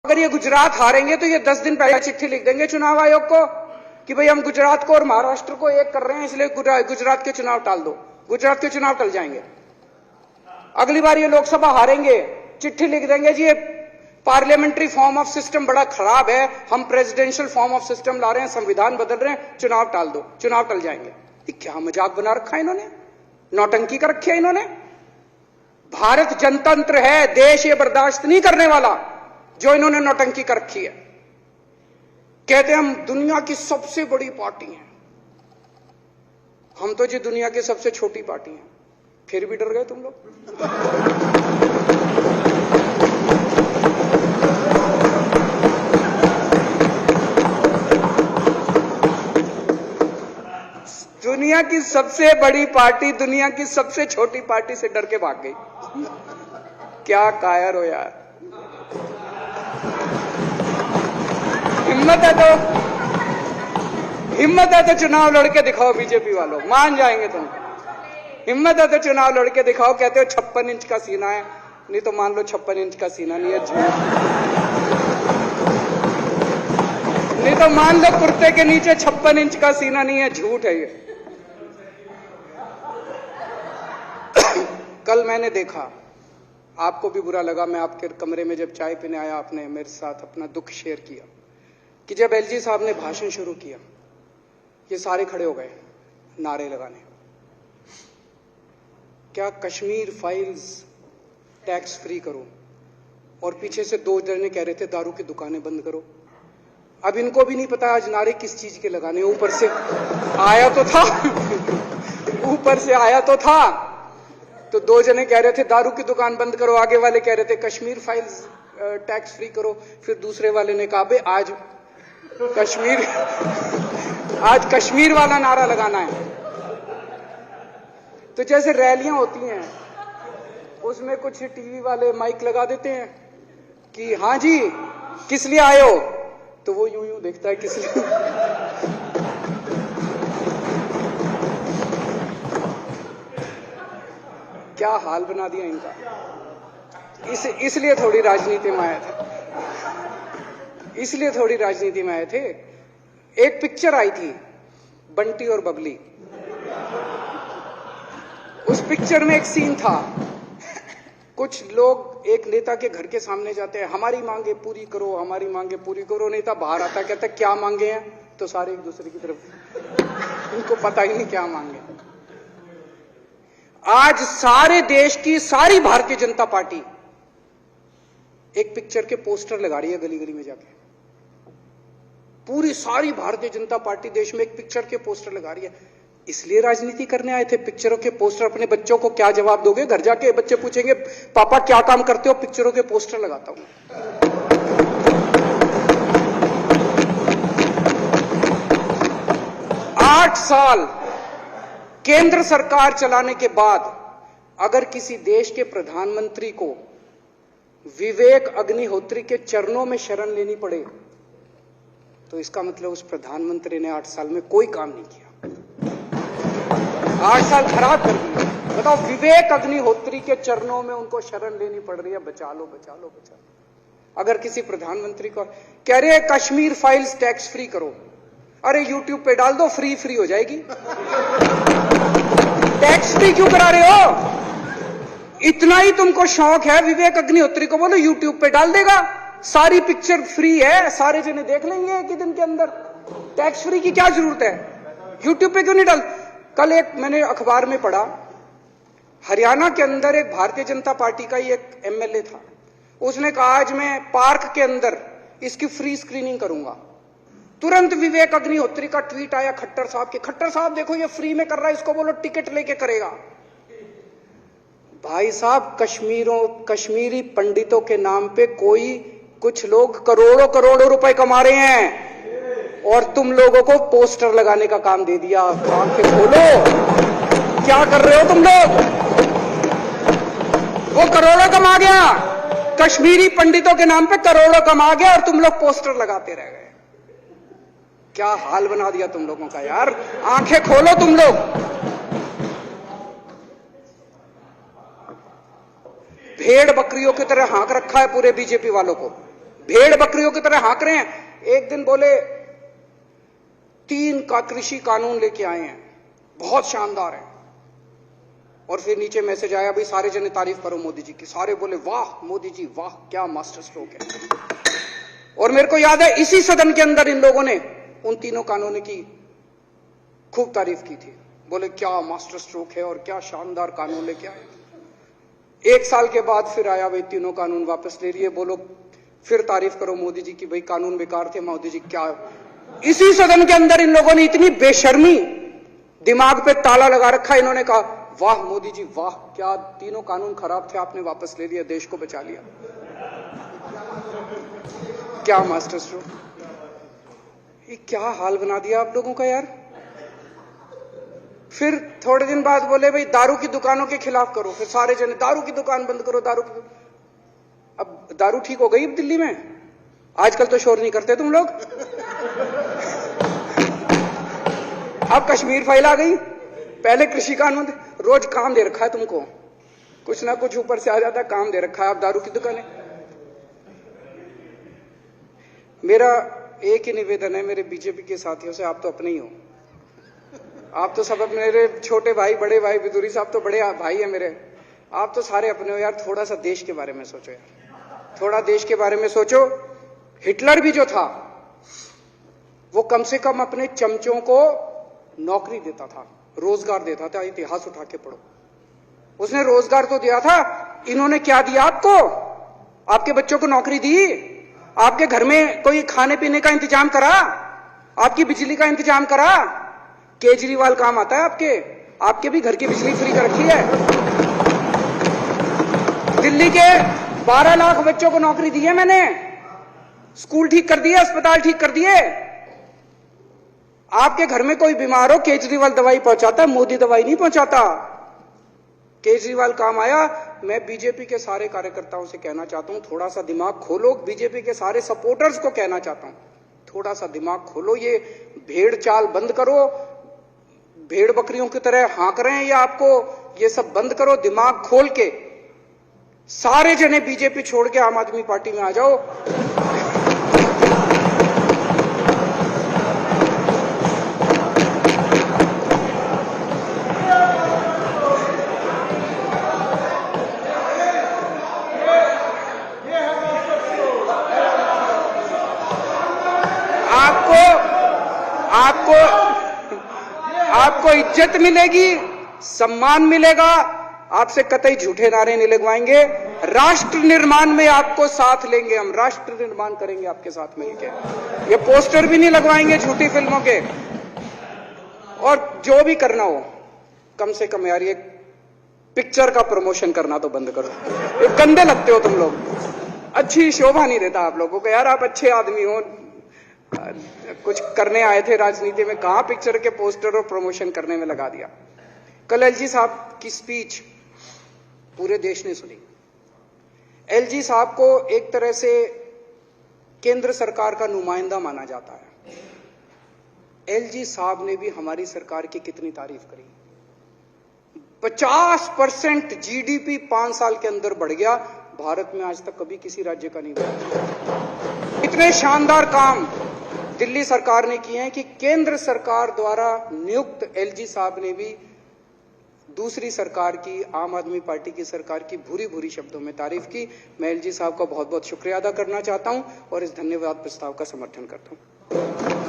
अगर ये गुजरात हारेंगे तो ये 10 दिन पहले चिट्ठी लिख देंगे चुनाव आयोग को कि भाई हम गुजरात को और महाराष्ट्र को एक कर रहे हैं, इसलिए गुजरात के चुनाव टाल दो। गुजरात के चुनाव टल जाएंगे। अगली बार ये लोकसभा हारेंगे, चिट्ठी लिख देंगे जी ये पार्लियामेंट्री फॉर्म ऑफ सिस्टम बड़ा खराब है, हम प्रेसिडेंशियल फॉर्म ऑफ सिस्टम ला रहे हैं, संविधान बदल रहे हैं, चुनाव टाल दो। चुनाव टल जाएंगे। ये क्या मजाक बना रखा है इन्होंने, नौटंकी कर रखी है इन्होंने। भारत जनतंत्र है, देश ये बर्दाश्त नहीं करने वाला जो इन्होंने नौटंकी कर रखी है। कहते हैं हम दुनिया की सबसे बड़ी पार्टी हैं, हम तो जी दुनिया की सबसे छोटी पार्टी हैं। फिर भी डर गए तुम लोग। दुनिया की सबसे बड़ी पार्टी दुनिया की सबसे छोटी पार्टी से डर के भाग गई। क्या कायर हो यार। हिम्मत है तो चुनाव लड़के दिखाओ बीजेपी वालों, मान जाएंगे तुम। हिम्मत है तो चुनाव लड़के दिखाओ। कहते हो 56 इंच का सीना है, नहीं तो मान लो 56 इंच का सीना नहीं है, झूठ। नहीं तो मान लो कुर्ते के नीचे 56 इंच का सीना नहीं है, झूठ है ये। कल मैंने देखा, आपको भी बुरा लगा, मैं आपके कमरे में जब चाय पीने आया आपने मेरे साथ अपना दुख शेयर किया कि जब एलजी साहब ने भाषण शुरू किया ये सारे खड़े हो गए नारे लगाने। क्या कश्मीर फाइल्स टैक्स फ्री करो, और पीछे से 2 जने कह रहे थे दारू की दुकानें बंद करो। अब इनको भी नहीं पता आज नारे किस चीज के लगाने। ऊपर से आया तो था ऊपर से आया तो था, तो 2 जने कह रहे थे दारू की दुकान बंद करो, आगे वाले कह रहे थे कश्मीर फाइल्स टैक्स फ्री करो, फिर दूसरे वाले ने कहा बे आज कश्मीर वाला नारा लगाना है। तो जैसे रैलियां होती हैं उसमें कुछ टीवी वाले माइक लगा देते हैं कि हाँ जी किस लिए आए हो, तो वो यूं यूं देखता है किस लिए। क्या हाल बना दिया इनका। इसलिए थोड़ी राजनीति में आए थे, इसलिए थोड़ी राजनीति में आए थे। एक पिक्चर आई थी बंटी और बबली, उस पिक्चर में एक सीन था, कुछ लोग एक नेता के घर के सामने जाते हैं, हमारी मांगे पूरी करो, हमारी मांगे पूरी करो। नेता बाहर आता है, कहता है क्या मांगे हैं, तो सारे एक दूसरे की तरफ, इनको पता ही नहीं क्या मांगे। आज सारे देश की सारी भारतीय जनता पार्टी एक पिक्चर के पोस्टर लगा रही है गली गली में जाके। पूरी सारी भारतीय जनता पार्टी देश में एक पिक्चर के पोस्टर लगा रही है। इसलिए राजनीति करने आए थे। पिक्चरों के पोस्टर, अपने बच्चों को क्या जवाब दोगे? घर जाके बच्चे पूछेंगे पापा क्या काम करते हो? पिक्चरों के पोस्टर लगाता हूं। 8 साल केंद्र सरकार चलाने के बाद अगर किसी देश के प्रधानमंत्री को विवेक अग्निहोत्री के चरणों में शरण लेनी पड़े तो इसका मतलब उस प्रधानमंत्री ने 8 साल में कोई काम नहीं किया। 8 साल खराब कर दिए। बताओ, विवेक अग्निहोत्री के चरणों में उनको शरण लेनी पड़ रही है, बचा लो बचा लो बचा लो। अगर किसी प्रधानमंत्री को कह रहे हैं कश्मीर फाइल्स टैक्स फ्री करो, अरे यूट्यूब पे डाल दो, फ्री हो जाएगी। टैक्स फ्री क्यों करा रहे हो? इतना ही तुमको शौक है, विवेक अग्निहोत्री को बोलो यूट्यूब पे डाल देगा, सारी पिक्चर फ्री है, सारे जने देख लेंगे एक ही दिन के अंदर। टैक्स फ्री की क्या जरूरत है? यूट्यूब पे क्यों नहीं डाल? कल एक मैंने अखबार में पढ़ा, हरियाणा के अंदर एक भारतीय जनता पार्टी का ही एक एमएलए था, उसने कहा आज मैं पार्क के अंदर इसकी फ्री स्क्रीनिंग करूंगा। तुरंत विवेक अग्निहोत्री का ट्वीट आया खट्टर साहब के, खट्टर साहब देखो ये फ्री में कर रहा है, इसको बोलो टिकट लेके करेगा। भाई साहब, कश्मीरी पंडितों के नाम पे कुछ लोग करोड़ों रुपए कमा रहे हैं और तुम लोगों को पोस्टर लगाने का काम दे दिया। आंखें खोलो, क्या कर रहे हो तुम लोग? वो करोड़ों कमा गया, कश्मीरी पंडितों के नाम पे करोड़ों कमा गया और तुम लोग पोस्टर लगाते रह गए। क्या हाल बना दिया तुम लोगों का यार। आंखें खोलो तुम लोग। भेड़ बकरियों की तरह हाँक रखा है पूरे बीजेपी वालों को। भेड़ बकरियों की तरह हाँक रहे हैं। एक दिन बोले 3 का कृषि कानून लेके आए हैं, बहुत शानदार है, और फिर नीचे मैसेज आया, भाई सारे जने तारीफ करो मोदी जी की। सारे बोले वाह मोदी जी वाह, क्या मास्टर स्ट्रोक है। और मेरे को याद है इसी सदन के अंदर इन लोगों ने उन 3 कानूनों की खूब तारीफ की थी, बोले क्या मास्टर स्ट्रोक है और क्या शानदार कानून लेके आए। 1 साल के बाद फिर आया, भाई 3 कानून वापस ले लिए, बोलो फिर तारीफ करो मोदी जी की, भाई कानून बेकार थे मोदी जी। क्या इसी सदन के अंदर इन लोगों ने इतनी बेशर्मी, दिमाग पे ताला लगा रखा, इन्होंने कहा वाह मोदी जी वाह, क्या 3 कानून खराब थे आपने वापस ले लिया, देश को बचा लिया। क्या मास्टर स्ट्रोक, ये क्या हाल बना दिया आप लोगों का यार। फिर थोड़े दिन बाद बोले भाई दारू की दुकानों के खिलाफ करो, फिर सारे जने दारू की दुकान बंद करो, दारू की। अब दारू ठीक हो गई दिल्ली में, आजकल तो शोर नहीं करते तुम लोग। अब कश्मीर फैला गई, पहले कृषि कानून, रोज काम दे रखा है तुमको, कुछ ना कुछ ऊपर से आ जाता है, काम दे रखा है। अब दारू की दुकानें। मेरा एक ही निवेदन है मेरे बीजेपी के साथियों से, आप तो अपने ही हो, आप तो सब अपने, मेरे छोटे भाई बड़े भाई बिदुरी साहब तो बड़े भाई है मेरे, आप तो सारे अपने हो यार। थोड़ा सा देश के बारे में सोचो यार, थोड़ा देश के बारे में सोचो। हिटलर भी जो था वो कम से कम अपने चमचों को नौकरी देता था, रोजगार देता था। इतिहास उठा के पढ़ो, उसने रोजगार तो दिया था। इन्होंने क्या दिया आपको? आपके बच्चों को नौकरी दी, आपके घर में कोई खाने पीने का इंतजाम करा, आपकी बिजली का इंतजाम करा। केजरीवाल काम आता है आपके भी घर की बिजली फ्री कर रखी है। दिल्ली के 12 लाख बच्चों को नौकरी दी है मैंने, स्कूल ठीक कर दिए, अस्पताल ठीक कर दिए। आपके घर में कोई बीमार हो, केजरीवाल दवाई पहुंचाता है, मोदी दवाई नहीं पहुंचाता। केजरीवाल काम आया। मैं बीजेपी के सारे कार्यकर्ताओं से कहना चाहता हूं, थोड़ा सा दिमाग खोलो। बीजेपी के सारे सपोर्टर्स को कहना चाहता हूं, थोड़ा सा दिमाग खोलो। ये भेड़ चाल बंद करो, भेड़ बकरियों की तरह हाँक रहे हैं ये आपको, ये सब बंद करो। दिमाग खोल के सारे जने बीजेपी छोड़ के आम आदमी पार्टी में आ जाओ। आपको इज्जत मिलेगी, सम्मान मिलेगा, आपसे कतई झूठे नारे नहीं लगवाएंगे। राष्ट्र निर्माण में आपको साथ लेंगे हम, राष्ट्र निर्माण करेंगे आपके साथ मिलकर। ये पोस्टर भी नहीं लगवाएंगे झूठी फिल्मों के। और जो भी करना हो, कम से कम यार ये पिक्चर का प्रमोशन करना तो बंद करो। ये गंदे लगते हो तुम लोग, अच्छी शोभा नहीं देता आप लोगों को यार। आप अच्छे आदमी हो, कुछ करने आए थे राजनीति में, कहां पिक्चर के पोस्टर और प्रमोशन करने में लगा दिया। कल एलजी साहब की स्पीच पूरे देश ने सुनी। एलजी साहब को एक तरह से केंद्र सरकार का नुमाइंदा माना जाता है। एलजी साहब ने भी हमारी सरकार की कितनी तारीफ करी। 50% जीडीपी 5 साल के अंदर बढ़ गया, भारत में आज तक कभी किसी राज्य का नहीं बढ़ा। इतने शानदार काम दिल्ली सरकार ने किए हैं कि केंद्र सरकार द्वारा नियुक्त एलजी साहब ने भी दूसरी सरकार की, आम आदमी पार्टी की सरकार की भूरी भूरी शब्दों में तारीफ की। मैं एलजी साहब का बहुत बहुत शुक्रिया अदा करना चाहता हूं और इस धन्यवाद प्रस्ताव का समर्थन करता हूं।